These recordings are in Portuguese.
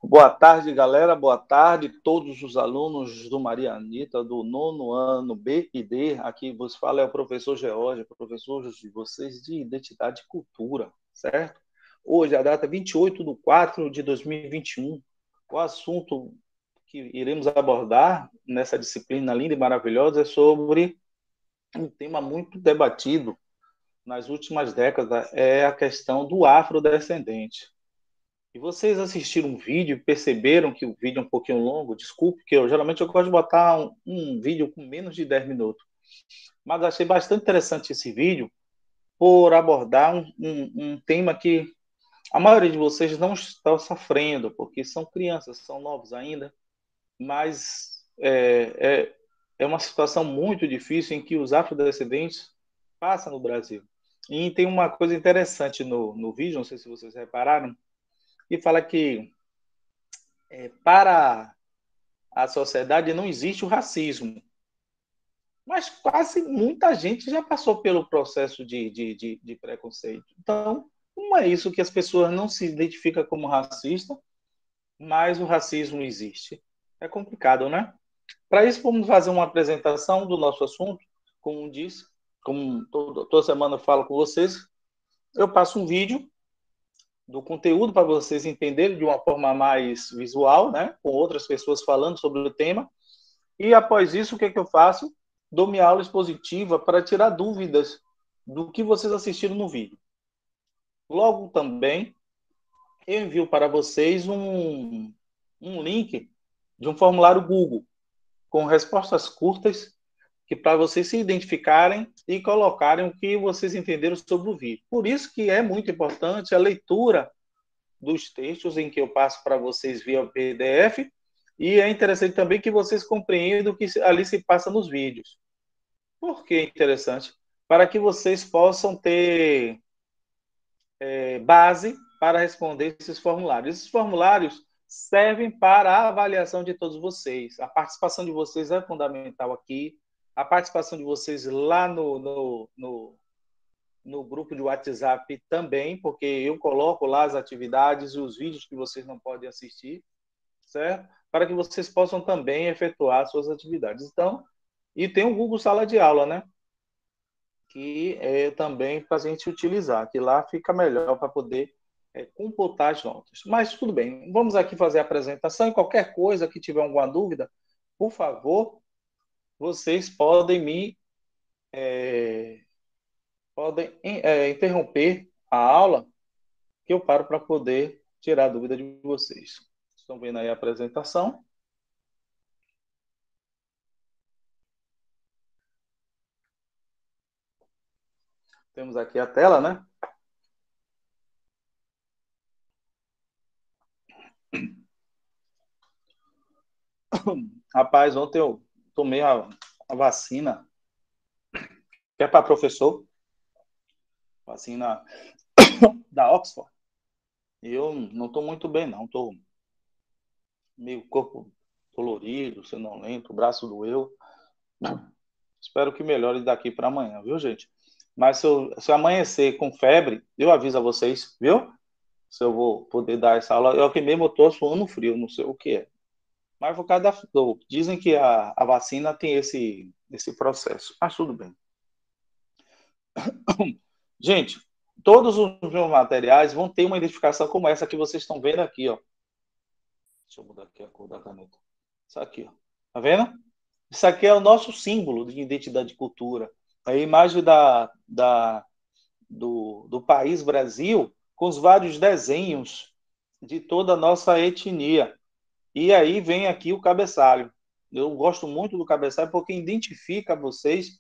Boa tarde, galera. Boa tarde, todos os alunos do Maria Anitta, do nono ano B e D. Aqui vos fala é o professor George, professor de vocês de Identidade e Cultura, certo? Hoje, a data 28/4/2021. O assunto que iremos abordar nessa disciplina linda e maravilhosa é sobre um tema muito debatido nas últimas décadas, é a questão do afrodescendente. E vocês assistiram um vídeo e perceberam que o vídeo é um pouquinho longo? Desculpe, que geralmente eu gosto de botar um vídeo com menos de 10 minutos. Mas achei bastante interessante esse vídeo por abordar um tema que a maioria de vocês não está sofrendo, porque são crianças, são novos ainda, mas é uma situação muito difícil em que os afrodescendentes passam no Brasil. E tem uma coisa interessante no vídeo, não sei se vocês repararam, que fala que para a sociedade não existe o racismo. Mas quase muita gente já passou pelo processo de preconceito. Então, não é isso que as pessoas não se identificam como racista, mas o racismo existe. É complicado, né? Para isso, vamos fazer uma apresentação do nosso assunto, como disse, como toda semana eu falo com vocês. Eu passo um vídeo do conteúdo para vocês entenderem de uma forma mais visual, né? Com outras pessoas falando sobre o tema. E após isso, o que eu faço? Dou minha aula expositiva para tirar dúvidas do que vocês assistiram no vídeo. Logo também, eu envio para vocês um link de um formulário Google com respostas curtas que para vocês se identificarem e colocarem o que vocês entenderam sobre o vídeo. Por isso que é muito importante a leitura dos textos em que eu passo para vocês via PDF, e é interessante também que vocês compreendam o que ali se passa nos vídeos. Por que é interessante? Para que vocês possam ter base para responder esses formulários. Esses formulários servem para a avaliação de todos vocês. A participação de vocês é fundamental aqui. A participação de vocês lá no grupo de WhatsApp também, porque eu coloco lá as atividades e os vídeos que vocês não podem assistir, certo? Para que vocês possam também efetuar suas atividades. Então, e tem o Google Sala de Aula, né? Que é também para a gente utilizar, que lá fica melhor para poder computar as notas. Mas tudo bem, vamos aqui fazer a apresentação e qualquer coisa que tiver alguma dúvida, por favor, vocês podem me interromper a aula, que eu paro para poder tirar a dúvida de vocês. Estão vendo aí a apresentação? Temos aqui a tela, né? Rapaz, ontem eu tomei a vacina, que é para professor, vacina da Oxford. E eu não estou muito bem, não. Estou meio corpo dolorido, sonolento, o braço doeu. Espero que melhore daqui para amanhã, viu, gente? Mas se eu amanhecer com febre, eu aviso a vocês, viu? Se eu vou poder dar essa aula. Eu aqui mesmo estou suando frio, não sei o que é. Mas por causa dizem que a vacina tem esse processo. Mas tudo bem. Gente, todos os meus materiais vão ter uma identificação como essa que vocês estão vendo aqui, ó. Deixa eu mudar aqui a cor da caneta. Isso aqui, ó. Tá vendo? Isso aqui é o nosso símbolo de identidade e cultura. A imagem do país Brasil com os vários desenhos de toda a nossa etnia. E aí vem aqui o cabeçalho. Eu gosto muito do cabeçalho porque identifica vocês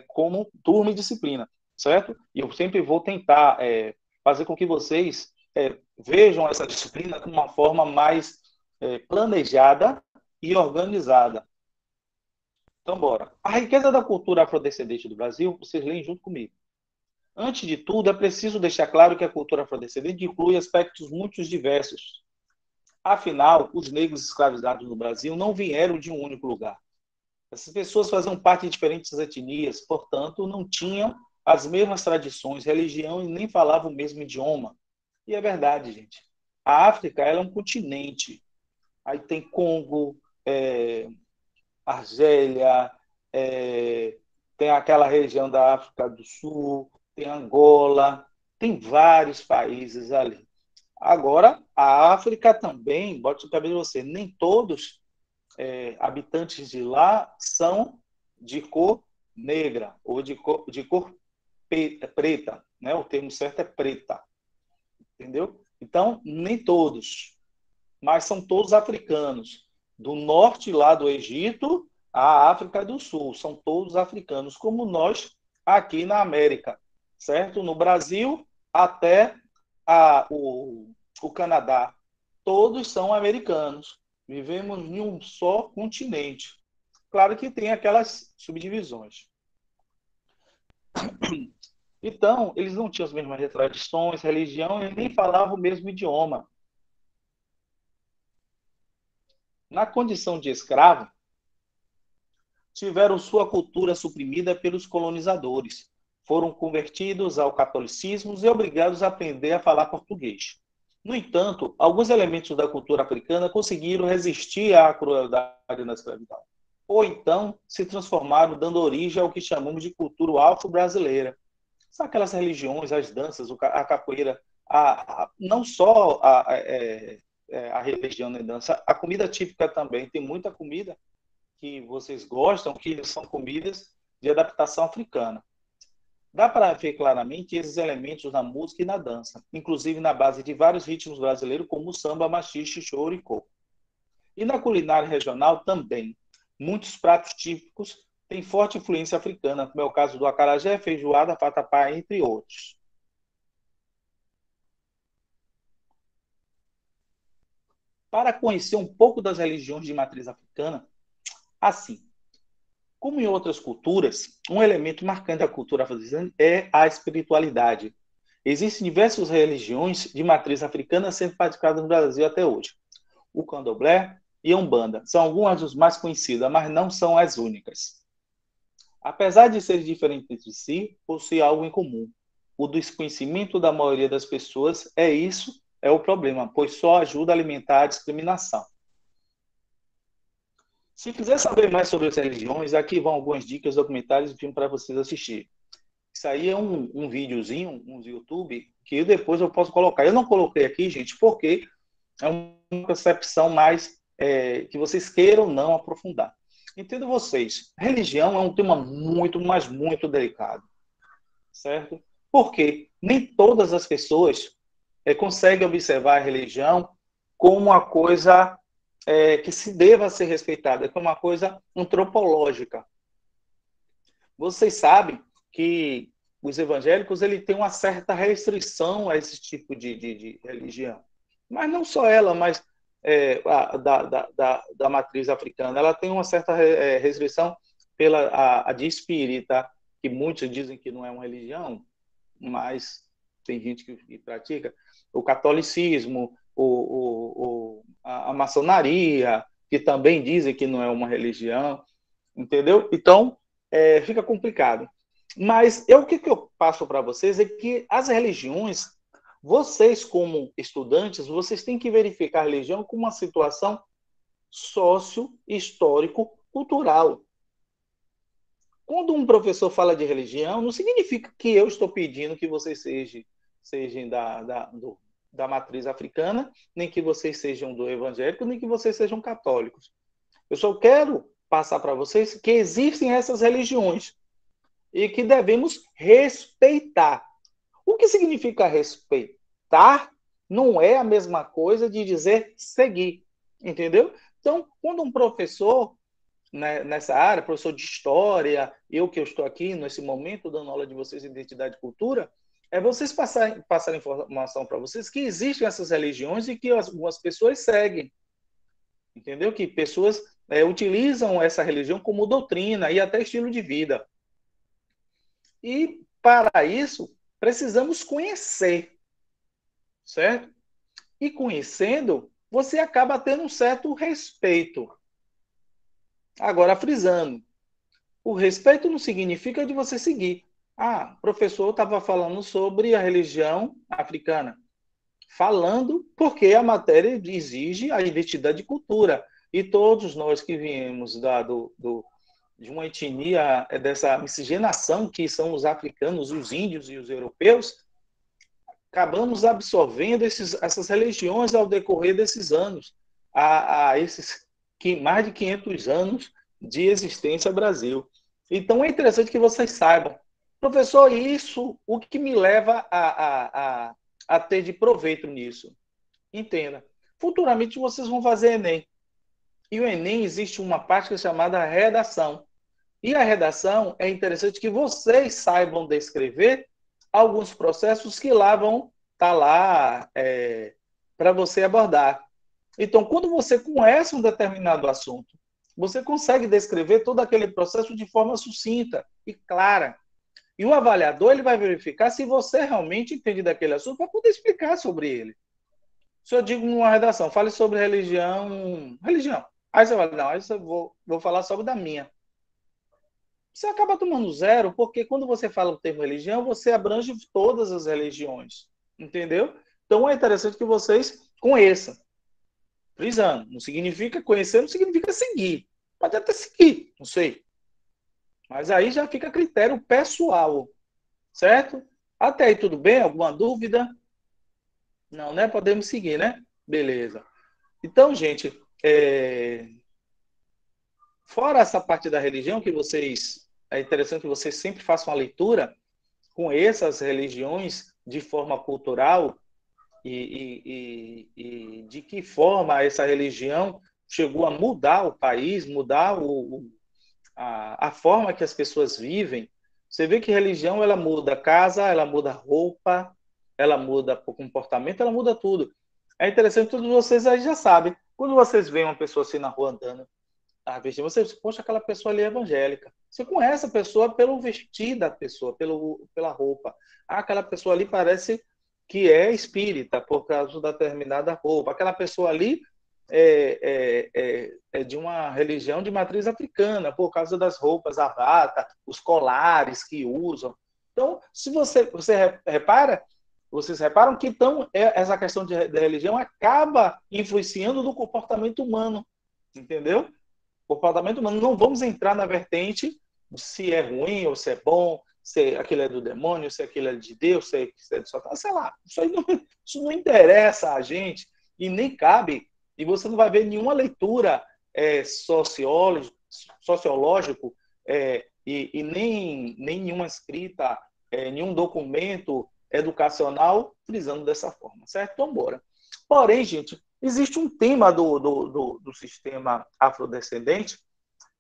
como turma e disciplina, certo? E eu sempre vou tentar fazer com que vocês vejam essa disciplina de uma forma mais planejada e organizada. Então, bora. A riqueza da cultura afrodescendente do Brasil, vocês leem junto comigo. Antes de tudo, é preciso deixar claro que a cultura afrodescendente inclui aspectos muito diversos, Afinal, os negros escravizados no Brasil não vieram de um único lugar. Essas pessoas faziam parte de diferentes etnias, portanto, não tinham as mesmas tradições, religião e nem falavam o mesmo idioma. E é verdade, gente. A África ela é um continente. Aí tem Congo, Argélia, tem aquela região da África do Sul, tem Angola, tem vários países ali. Agora, a África também, bote no cabeça de você, nem todos habitantes de lá são de cor negra ou de cor preta, né? O termo certo é preta, entendeu? Então, nem todos, mas são todos africanos. Do norte lá do Egito à África do Sul, são todos africanos, como nós aqui na América, certo? No Brasil até o Canadá, todos são americanos. Vivemos em um só continente. Claro que tem aquelas subdivisões. Então, eles não tinham as mesmas tradições, religião e nem falavam o mesmo idioma. Na condição de escravo, tiveram sua cultura suprimida pelos colonizadores. Foram convertidos ao catolicismo e obrigados a aprender a falar português. No entanto, alguns elementos da cultura africana conseguiram resistir à crueldade na escravidão. Ou então se transformaram, dando origem ao que chamamos de cultura afro-brasileira. São aquelas religiões, as danças, a capoeira, não só a religião nem dança, a comida típica também. Tem muita comida que vocês gostam, que são comidas de adaptação africana. Dá para ver claramente esses elementos na música e na dança, inclusive na base de vários ritmos brasileiros, como o samba, machixe, choro e coco. E na culinária regional também. Muitos pratos típicos têm forte influência africana, como é o caso do acarajé, feijoada, vatapá, entre outros. Para conhecer um pouco das religiões de matriz africana, assim, como em outras culturas, um elemento marcante da cultura africana é a espiritualidade. Existem diversas religiões de matriz africana sendo praticadas no Brasil até hoje. O candomblé e a umbanda são algumas das mais conhecidas, mas não são as únicas. Apesar de serem diferentes entre si, possuem algo em comum. O desconhecimento da maioria das pessoas é o problema, pois só ajuda a alimentar a discriminação. Se quiser saber mais sobre as religiões, aqui vão algumas dicas, documentários e filmes para vocês assistirem. Isso aí é um videozinho, um YouTube, que depois eu posso colocar. Eu não coloquei aqui, gente, porque é uma percepção mais que vocês queiram não aprofundar. Entendo vocês, religião é um tema muito, mas muito delicado, certo? Porque nem todas as pessoas conseguem observar a religião como uma coisa que se deva ser respeitada, como uma coisa antropológica. Vocês sabem que os evangélicos ele tem uma certa restrição a esse tipo de religião. Mas não só ela, mas da matriz africana. Ela tem uma certa restrição a de espírita, que muitos dizem que não é uma religião, mas tem gente que pratica. O catolicismo, a maçonaria, que também dizem que não é uma religião, entendeu? Então, fica complicado. Mas o que eu passo para vocês é que as religiões, vocês como estudantes, vocês têm que verificar a religião como uma situação sócio-histórico-cultural. Quando um professor fala de religião, não significa que eu estou pedindo que vocês sejam da matriz africana, nem que vocês sejam do evangélico, nem que vocês sejam católicos. Eu só quero passar para vocês que existem essas religiões e que devemos respeitar. O que significa respeitar não é a mesma coisa de dizer seguir, entendeu? Então, quando um professor nessa área, professor de história, eu que eu estou aqui nesse momento dando aula de vocês em identidade e cultura, vocês passarem informação para vocês que existem essas religiões e que algumas pessoas seguem, entendeu? Que pessoas utilizam essa religião como doutrina e até estilo de vida. E, para isso, precisamos conhecer, certo? E conhecendo, você acaba tendo um certo respeito. Agora, frisando, o respeito não significa de você seguir. Ah, o professor estava falando sobre a religião africana. Falando porque a matéria exige a identidade de cultura. E todos nós que viemos de uma etnia, dessa miscigenação que são os africanos, os índios e os europeus, acabamos absorvendo essas religiões ao decorrer desses anos, a esses mais de 500 anos de existência no Brasil. Então, é interessante que vocês saibam. Professor, isso, o que me leva a ter de proveito nisso? Entenda. Futuramente, vocês vão fazer Enem. E o Enem existe uma parte que é chamada redação. E a redação é interessante que vocês saibam descrever alguns processos que lá vão estar lá para você abordar. Então, quando você conhece um determinado assunto, você consegue descrever todo aquele processo de forma sucinta e clara. E o avaliador ele vai verificar se você realmente entende daquele assunto para poder explicar sobre ele. Se eu digo numa redação, fale sobre religião. Religião. Aí você vai, não, aí eu vou falar sobre da minha. Você acaba tomando zero, porque quando você fala o termo religião, você abrange todas as religiões. Entendeu? Então é interessante que vocês conheçam. Frisando, não significa conhecer, não significa seguir. Pode até seguir, não sei. Mas aí já fica a critério pessoal, certo? Até aí tudo bem? Alguma dúvida? Não, né? Podemos seguir, né? Beleza. Então, gente, fora essa parte da religião que vocês, é interessante que vocês sempre façam a leitura com essas religiões de forma cultural e de que forma essa religião chegou a mudar o país, mudar a forma que as pessoas vivem. Você vê que religião ela muda casa, ela muda roupa, ela muda o comportamento, ela muda tudo. É interessante, todos vocês aí já sabem. Quando vocês veem uma pessoa assim na rua andando, vestir, você, poxa, aquela pessoa ali é evangélica. Você conhece a pessoa pelo vestir da pessoa, pela roupa. Ah, aquela pessoa ali parece que é espírita por causa da determinada roupa. Aquela pessoa ali é de uma religião de matriz africana, por causa das roupas, a bata, os colares que usam. Então, se você repara, vocês reparam que então essa questão de religião acaba influenciando no comportamento humano, entendeu? Comportamento humano. Não vamos entrar na vertente se é ruim ou se é bom, se aquilo é do demônio, se aquilo é de Deus, se é de Satanás, sei lá. Isso não interessa a gente e nem cabe. E você não vai ver nenhuma leitura sociológico e nem nenhuma escrita, nenhum documento educacional frisando dessa forma, certo? Então, bora. Porém, gente, existe um tema do sistema afrodescendente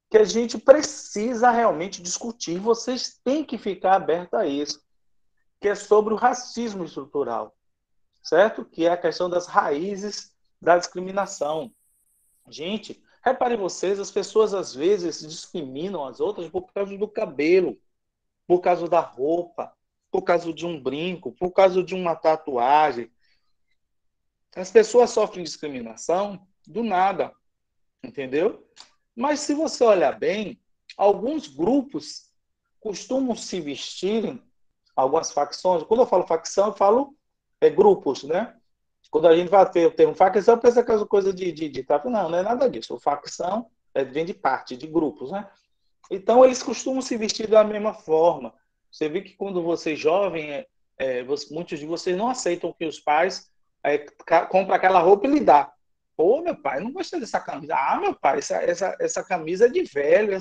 que a gente precisa realmente discutir. Vocês têm que ficar abertos a isso, que é sobre o racismo estrutural, certo? Que é a questão das raízes da discriminação. Gente, reparem vocês, as pessoas às vezes discriminam as outras por causa do cabelo, por causa da roupa, por causa de um brinco, por causa de uma tatuagem. As pessoas sofrem discriminação do nada, entendeu? Mas se você olhar bem, alguns grupos costumam se vestirem, algumas facções. Quando eu falo facção, eu falo grupos, né? Quando a gente vai ter o termo facção, pensa que é coisa de tráfico. Não, não é nada disso. O facção vem de parte, de grupos, né? Então, eles costumam se vestir da mesma forma. Você vê que quando você é jovem, muitos de vocês não aceitam que os pais compram aquela roupa e lhe dá. Pô, meu pai, não gostei dessa camisa. Ah, meu pai, essa camisa é de velho.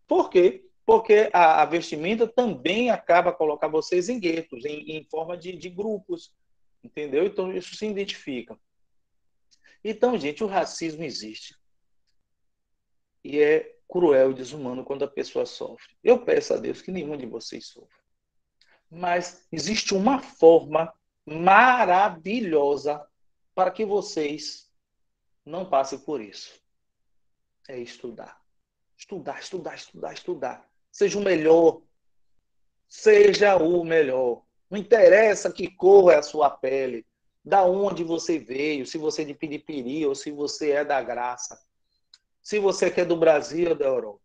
Por quê? Porque a vestimenta também acaba colocando vocês em guetos, em forma de grupos. Entendeu? Então, isso se identifica. Então, gente, o racismo existe. E é cruel e desumano quando a pessoa sofre. Eu peço a Deus que nenhum de vocês sofra. Mas existe uma forma maravilhosa para que vocês não passem por isso. É estudar. Estudar, estudar, estudar, estudar. Seja o melhor. Seja o melhor. Não interessa que cor é a sua pele. da onde você veio, se você é de Piripiri ou se você é da Graça, se você quer do Brasil ou da Europa.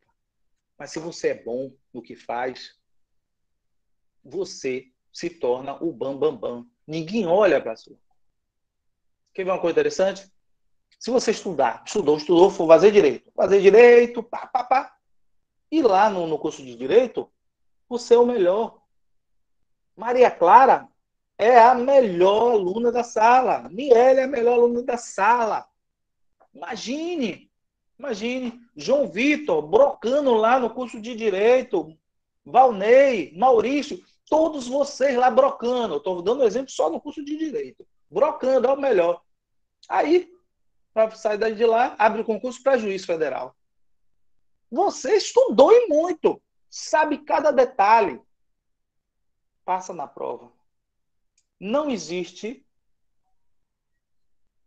Mas se você é bom no que faz, você se torna o bam, bam, bam. Ninguém olha para sua. Quer ver uma coisa interessante? Se você estudou, for fazer direito, pá, pá, pá, e lá no curso de direito, você é o melhor. Maria Clara é a melhor aluna da sala. Miele é a melhor aluna da sala. Imagine, imagine. João Vitor, brocando lá no curso de Direito. Valnei, Maurício, todos vocês lá brocando. Estou dando um exemplo só no curso de Direito. Brocando, é o melhor. Aí, para sair de lá, abre o concurso para juiz federal. Você estudou e muito. Sabe cada detalhe. Passa na prova. Não existe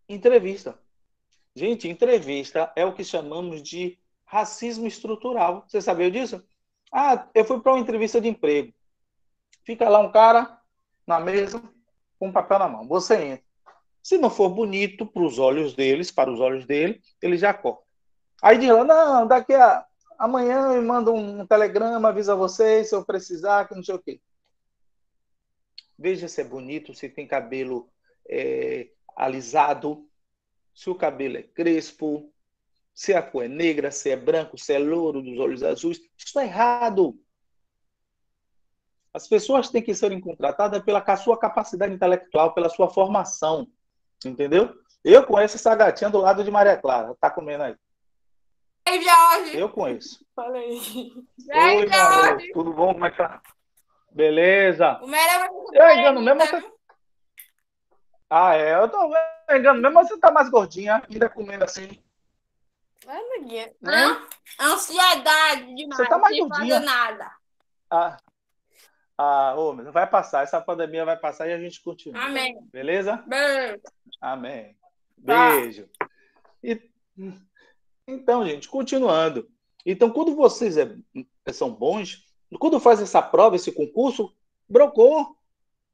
entrevista. Gente, entrevista é o que chamamos de racismo estrutural. Você sabia disso? Ah, eu fui para uma entrevista de emprego. Fica lá um cara na mesa com um papel na mão. Você entra. Se não for bonito para os olhos deles, ele já corta. Aí diz lá, não, amanhã eu mando um telegrama, avisa vocês se eu precisar, que não sei o quê. Veja se é bonito, se tem cabelo alisado, se o cabelo é crespo, se a cor é negra, se é branco, se é louro, dos olhos azuis. Isso está errado. As pessoas têm que serem contratadas pela sua capacidade intelectual, pela sua formação. Entendeu? Eu conheço essa gatinha do lado de Maria Clara. Tá comendo aí. Ei, Jorge. Eu conheço. Falei. Oi, meu amor. Tudo bom? Como é que tá? Beleza. O melhor Eu engano mesmo você... Ah, eu tô engano mesmo você tá mais gordinha, ainda comendo assim. Não, ansiedade demais. Você tá mais sem gordinha. fazer nada. Não vai passar. Essa pandemia vai passar e a gente continua. Amém. Beleza? Beijo. Amém. Beijo. Então, gente, continuando. Então, quando vocês são bons, quando faz essa prova, esse concurso, brocou.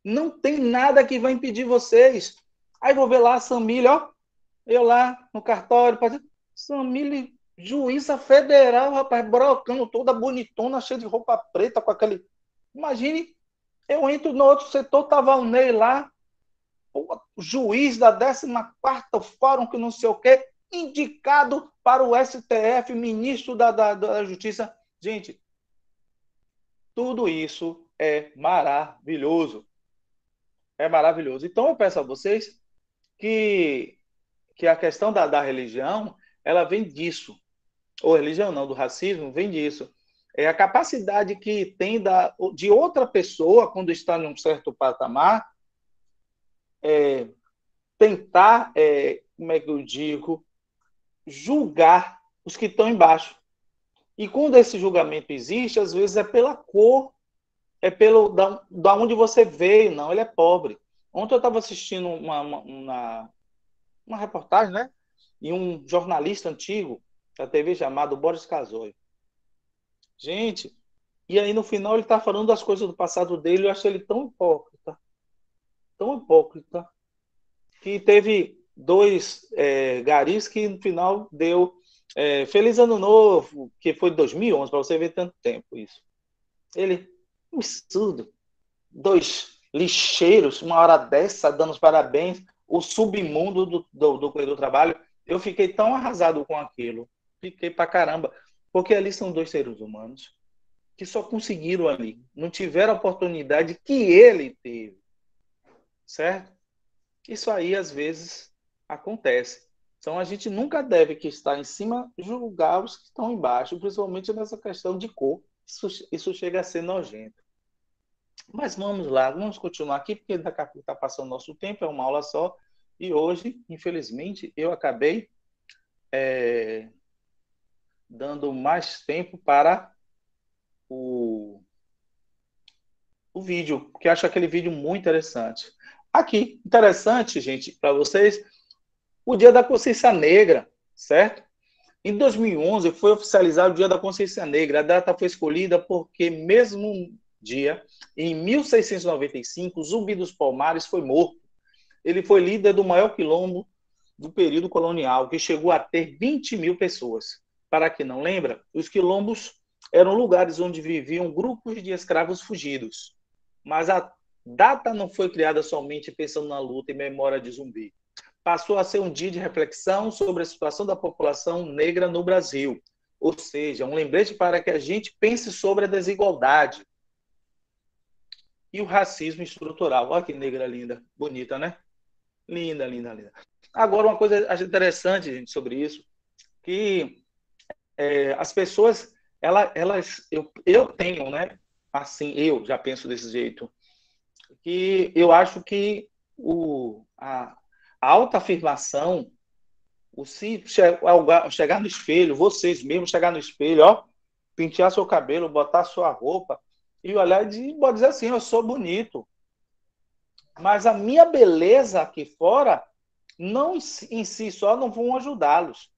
Não tem nada que vai impedir vocês. Aí vou ver lá a Samília, ó. Eu lá no cartório, Samília, juíza federal, rapaz, brocando, toda bonitona, cheia de roupa preta, com aquele... Imagine, eu entro no outro setor, tava o Ney lá, o juiz da 14º Fórum, que não sei o quê, indicado para o STF, ministro da Justiça. Gente, tudo isso é maravilhoso. É maravilhoso. Então, eu peço a vocês que a questão da religião, ela vem disso. Ou religião não, do racismo, vem disso. É a capacidade que tem de outra pessoa, quando está em um certo patamar, tentar, como é que eu digo, julgar os que estão embaixo. E quando esse julgamento existe, às vezes é pela cor, é pelo da onde você veio, não, ele é pobre. Ontem eu estava assistindo uma reportagem, né? E um jornalista antigo da TV chamado Boris Casoy. Gente, e aí no final ele está falando das coisas do passado dele, eu acho ele tão hipócrita, que teve dois garis que no final deu Feliz Ano Novo, que foi de 2011, para você ver tanto tempo isso. Ele, um absurdo, dois lixeiros, uma hora dessa, dando os parabéns, o submundo do trabalho. Eu fiquei tão arrasado com aquilo. Fiquei pra caramba. Porque ali são dois seres humanos que só conseguiram ali. Não tiveram a oportunidade que ele teve. Certo? Isso aí, às vezes, acontece. Então, a gente nunca deve que estar em cima julgar os que estão embaixo, principalmente nessa questão de cor. Isso chega a ser nojento. Mas vamos lá, vamos continuar aqui, porque daqui a pouco está passando nosso tempo, é uma aula só. E hoje, infelizmente, eu acabei dando mais tempo para o vídeo, porque eu acho aquele vídeo muito interessante. Aqui, interessante, gente, para vocês, o Dia da Consciência Negra, certo? Em 2011 foi oficializado o Dia da Consciência Negra. A data foi escolhida porque, mesmo dia, em 1695, Zumbi dos Palmares foi morto. Ele foi líder do maior quilombo do período colonial, que chegou a ter 20 mil pessoas. Para quem não lembra, os quilombos eram lugares onde viviam grupos de escravos fugidos. Mas a data não foi criada somente pensando na luta em memória de Zumbi. Passou a ser um dia de reflexão sobre a situação da população negra no Brasil. Ou seja, um lembrete para que a gente pense sobre a desigualdade e o racismo estrutural. Olha que negra linda, bonita, né? Linda, linda, linda. Agora, uma coisa interessante, gente, sobre isso, que as pessoas, eu tenho, né? Assim, eu já penso desse jeito, que eu acho que a autoafirmação, se chegar no espelho, vocês mesmos chegar no espelho, ó, pentear seu cabelo, botar sua roupa e olhar e pode dizer assim, eu sou bonito. Mas a minha beleza aqui fora, não em si só, não vão ajudá-los.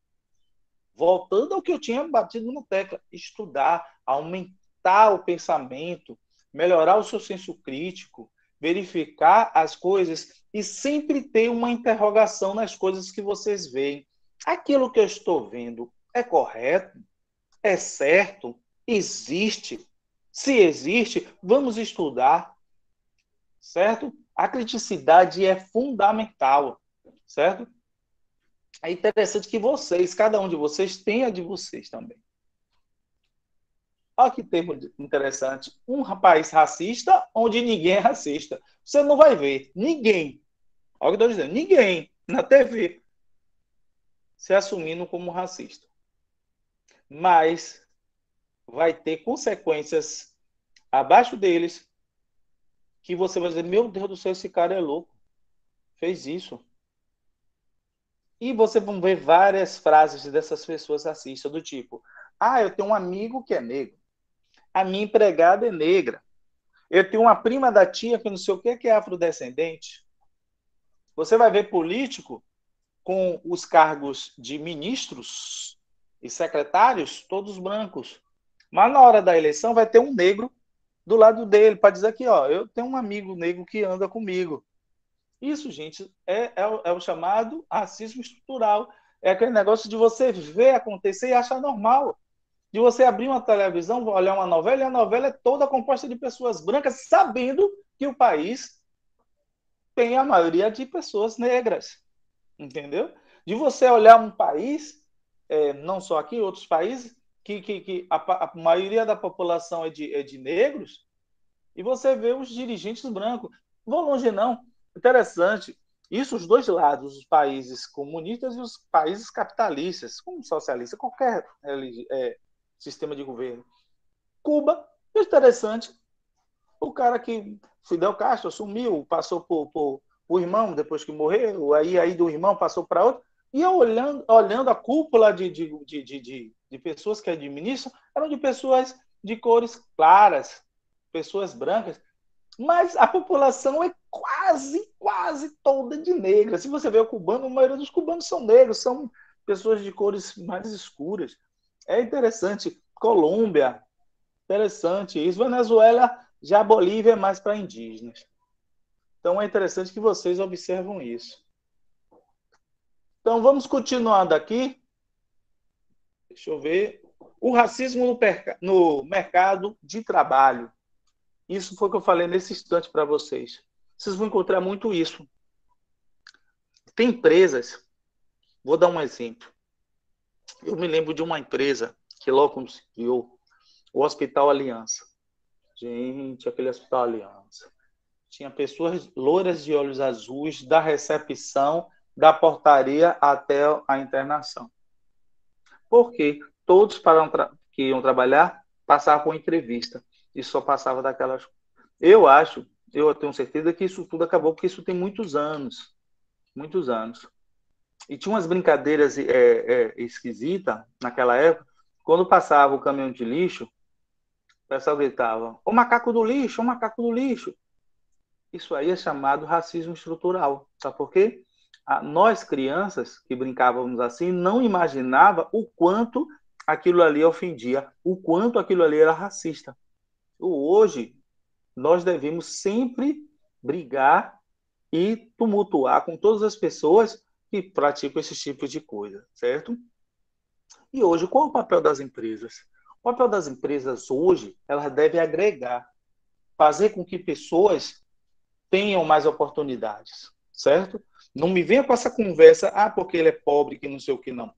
Voltando ao que eu tinha batido na tecla, estudar, aumentar o pensamento, melhorar o seu senso crítico, verificar as coisas e sempre ter uma interrogação nas coisas que vocês veem. Aquilo que eu estou vendo é correto? É certo? Existe? Se existe, vamos estudar, certo? A criticidade é fundamental, certo? É interessante que vocês, cada um de vocês, tenha de vocês também. Olha que termo interessante. Um país racista onde ninguém é racista. Você não vai ver ninguém, olha o que eu estou dizendo, ninguém na TV se assumindo como racista. Mas vai ter consequências abaixo deles que você vai dizer, meu Deus do céu, esse cara é louco. Fez isso. E você vai ver várias frases dessas pessoas racistas, do tipo, eu tenho um amigo que é negro. A minha empregada é negra. Eu tenho uma prima da tia que não sei o que é afrodescendente. Você vai ver político com os cargos de ministros e secretários, todos brancos. Mas na hora da eleição vai ter um negro do lado dele, para dizer aqui, ó, eu tenho um amigo negro que anda comigo. Isso, gente, é o chamado racismo estrutural. É aquele negócio de você ver acontecer e achar normal. De você abrir uma televisão, olhar uma novela, e a novela é toda composta de pessoas brancas, sabendo que o país tem a maioria de pessoas negras. Entendeu? De você olhar um país, não só aqui, outros países, que a maioria da população é de negros, e você vê os dirigentes brancos. Vou longe, não. Interessante. Isso, os dois lados, os países comunistas e os países capitalistas, como socialista, qualquer sistema de governo. Cuba, interessante. O cara que Fidel Castro assumiu, passou por o irmão depois que morreu, aí do irmão passou para outro, e eu olhando a cúpula de pessoas que administram, eram de pessoas de cores claras, pessoas brancas, mas a população é quase toda de negra. Se você vê o cubano, a maioria dos cubanos são negros, são pessoas de cores mais escuras. É interessante. Colômbia, interessante isso. Venezuela, já a Bolívia é mais para indígenas. Então é interessante que vocês observam isso. Então vamos continuando aqui. Deixa eu ver. O racismo no mercado de trabalho. Isso foi o que eu falei nesse instante para vocês. Vocês vão encontrar muito isso. Tem empresas, vou dar um exemplo. Eu me lembro de uma empresa que logo quando se criou, o Hospital Aliança. Gente, aquele Hospital Aliança. Tinha pessoas loiras de olhos azuis, da recepção, da portaria até a internação. Por quê? Todos que iam trabalhar passavam por entrevista. E só passava daquelas. Eu tenho certeza que isso tudo acabou, porque isso tem muitos anos. Muitos anos. E tinha umas brincadeiras esquisitas naquela época. Quando passava o caminhão de lixo, o pessoal gritava, o macaco do lixo, o macaco do lixo. Isso aí é chamado racismo estrutural. Sabe por quê? Nós, crianças, que brincávamos assim, não imaginava o quanto aquilo ali ofendia, o quanto aquilo ali era racista. Hoje, nós devemos sempre brigar e tumultuar com todas as pessoas que praticam esse tipo de coisa, certo? E hoje, qual é o papel das empresas? O papel das empresas hoje, elas devem agregar, fazer com que pessoas tenham mais oportunidades, certo? Não me venha com essa conversa, porque ele é pobre, que não sei o que, não.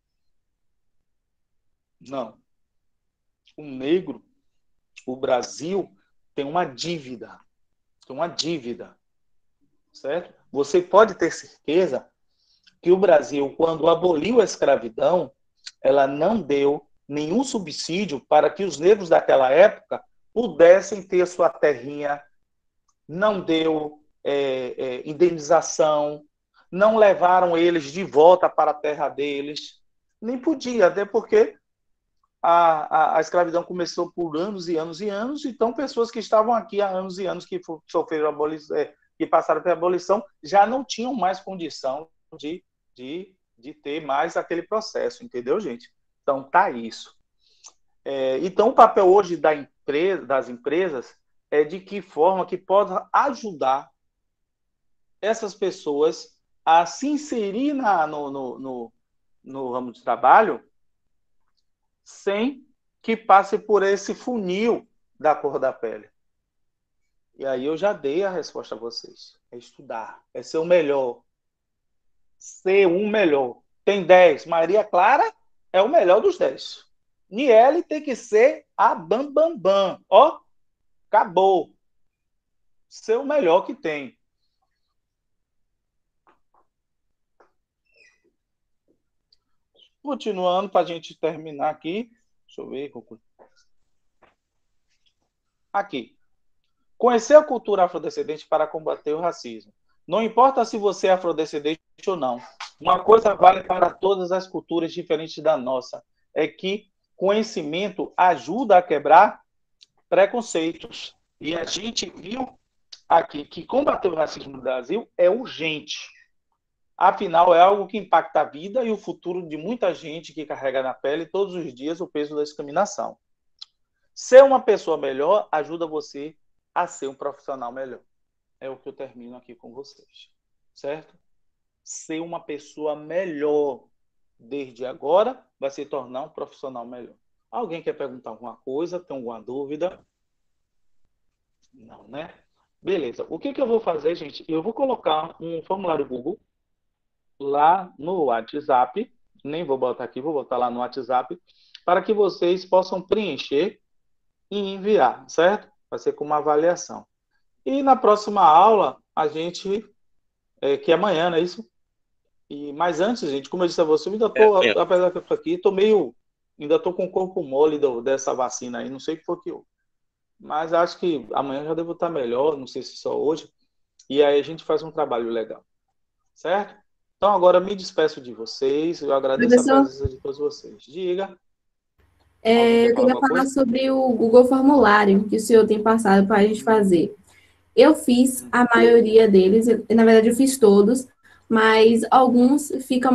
Não. O negro, o Brasil, tem uma dívida. Tem uma dívida, certo? Você pode ter certeza que o Brasil, quando aboliu a escravidão, ela não deu nenhum subsídio para que os negros daquela época pudessem ter sua terrinha, não deu indenização, não levaram eles de volta para a terra deles, nem podia, até porque a escravidão começou por anos e anos e anos, então pessoas que estavam aqui há anos e anos que sofreram abolição, que passaram pela abolição, já não tinham mais condição de ter mais aquele processo, entendeu, gente? Então, tá isso. Então, o papel hoje das empresas é de que forma que pode ajudar essas pessoas a se inserir no ramo de trabalho sem que passe por esse funil da cor da pele. E aí eu já dei a resposta a vocês. É estudar, é ser o melhor. Ser um melhor. Tem 10. Maria Clara é o melhor dos 10. Niele tem que ser a bam, bam, bam. Ó, acabou. Ser o melhor que tem. Continuando, para a gente terminar aqui. Deixa eu ver. Aqui. Conhecer a cultura afrodescendente para combater o racismo. Não importa se você é afrodescendente ou não. Uma coisa vale para todas as culturas diferentes da nossa. É que conhecimento ajuda a quebrar preconceitos. E a gente viu aqui que combater o racismo no Brasil é urgente. Afinal, é algo que impacta a vida e o futuro de muita gente que carrega na pele todos os dias o peso da discriminação. Ser uma pessoa melhor ajuda você a ser um profissional melhor. É o que eu termino aqui com vocês. Certo? Ser uma pessoa melhor desde agora vai se tornar um profissional melhor. Alguém quer perguntar alguma coisa? Tem alguma dúvida? Não, né? Beleza. O que eu vou fazer, gente? Eu vou colocar um formulário Google lá no WhatsApp. Nem vou botar aqui, vou botar lá no WhatsApp, para que vocês possam preencher e enviar, certo? Vai ser com uma avaliação. E na próxima aula, a gente... que é amanhã, não é isso? Mas antes, gente, como eu disse a você, eu ainda estou, apesar que eu estou aqui, ainda estou com o corpo mole dessa vacina aí, não sei o que foi que houve. Mas acho que amanhã já devo estar melhor, não sei se só hoje. E aí a gente faz um trabalho legal. Certo? Então agora me despeço de vocês, eu agradeço a presença de todos vocês. Diga. Eu queria falar sobre o Google Formulário que o senhor tem passado para a gente fazer. Eu fiz a maioria deles, na verdade eu fiz todos, mas alguns ficam